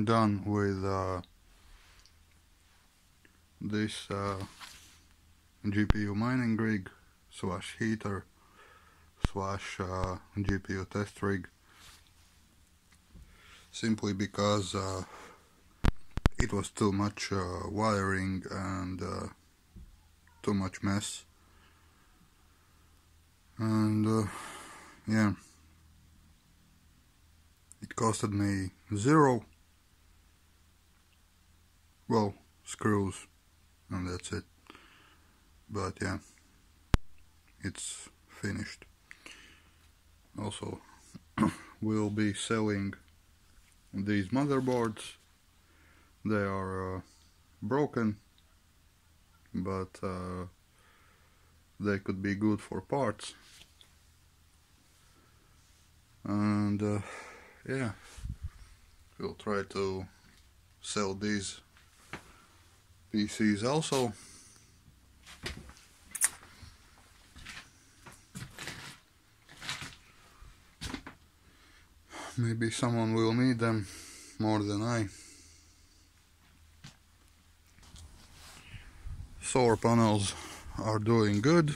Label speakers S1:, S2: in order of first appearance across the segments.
S1: I'm done with this GPU mining rig / heater / GPU test rig, simply because it was too much wiring and too much mess, and yeah, it costed me 0, well, screws, and that's it. But yeah, it's finished. Also, we'll be selling these motherboards. They are broken, but they could be good for parts. And yeah, we'll try to sell these PCs also. Maybe someone will need them more than I. Solar panels are doing good.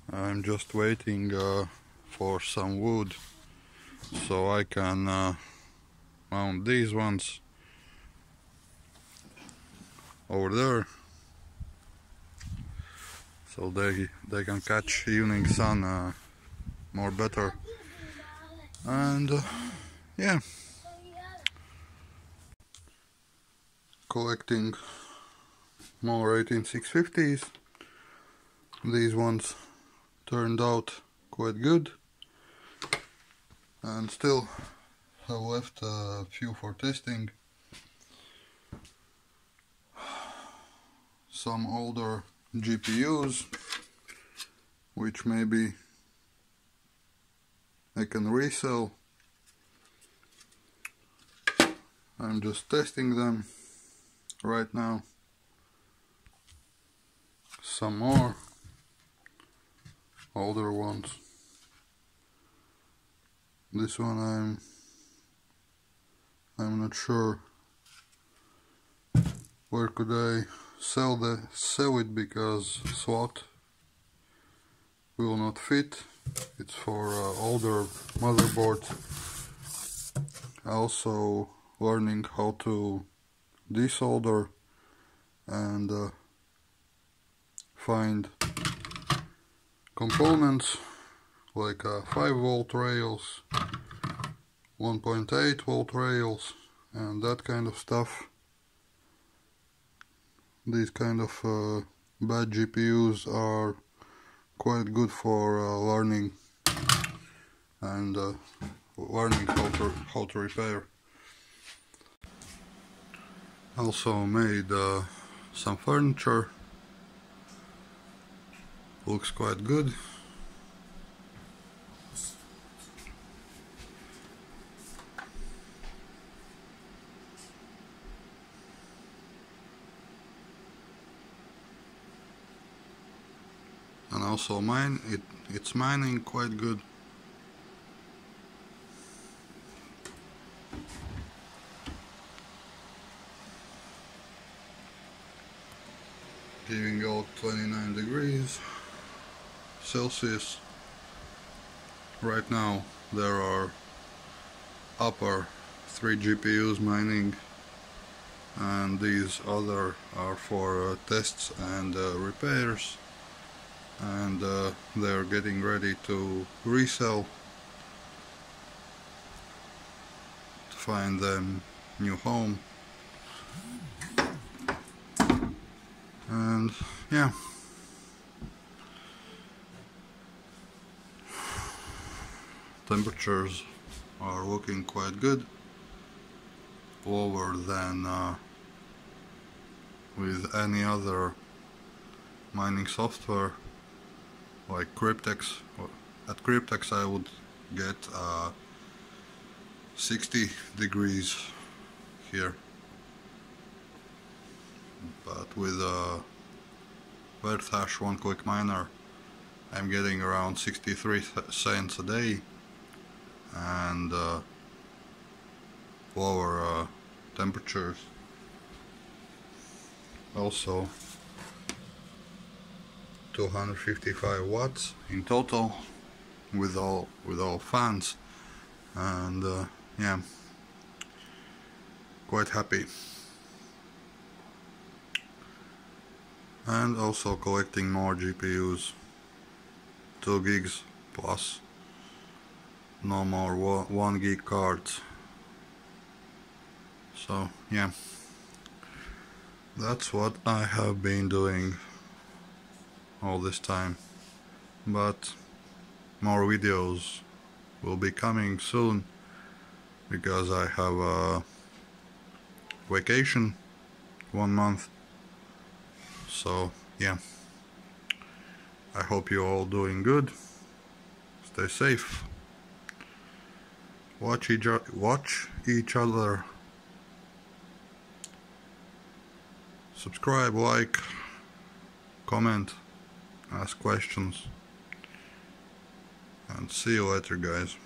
S1: I'm just waiting for some wood so I can mount these ones over there, so they can catch evening sun more better. And yeah, collecting more 18650's. These ones turned out quite good, and still have left a few for testing. Some older GPUs, which maybe I can resell. I'm just testing them right now. Some more older ones. This one I'm not sure where could I sell it, because slot will not fit. It's for older motherboards. Also learning how to desolder and find components like 5-volt rails, 1.8-volt rails, and that kind of stuff. These kind of bad GPUs are quite good for learning and learning how to repair. Also made some furniture. Looks quite good. And also it's mining quite good. Giving out 29 degrees Celsius. Right now there are upper 3 GPUs mining, and these other are for tests and repairs, and they're getting ready to resell, to find them new home. And yeah, temperatures are looking quite good, lower than with any other mining software like Cryptex. At Cryptex I would get 60 degrees here, but with a Verthash one-click miner I'm getting around 63 cents a day, and lower temperatures. Also 255 watts in total with all fans, and yeah, quite happy. And also collecting more GPUs, 2 gigs plus, no more 1 gig cards. So yeah, that's what I have been doing all this time, but more videos will be coming soon because I have a vacation 1 month. So yeah, I hope you all doing good. Stay safe. Watch each other. Subscribe, like, comment, ask questions, and see you later, guys.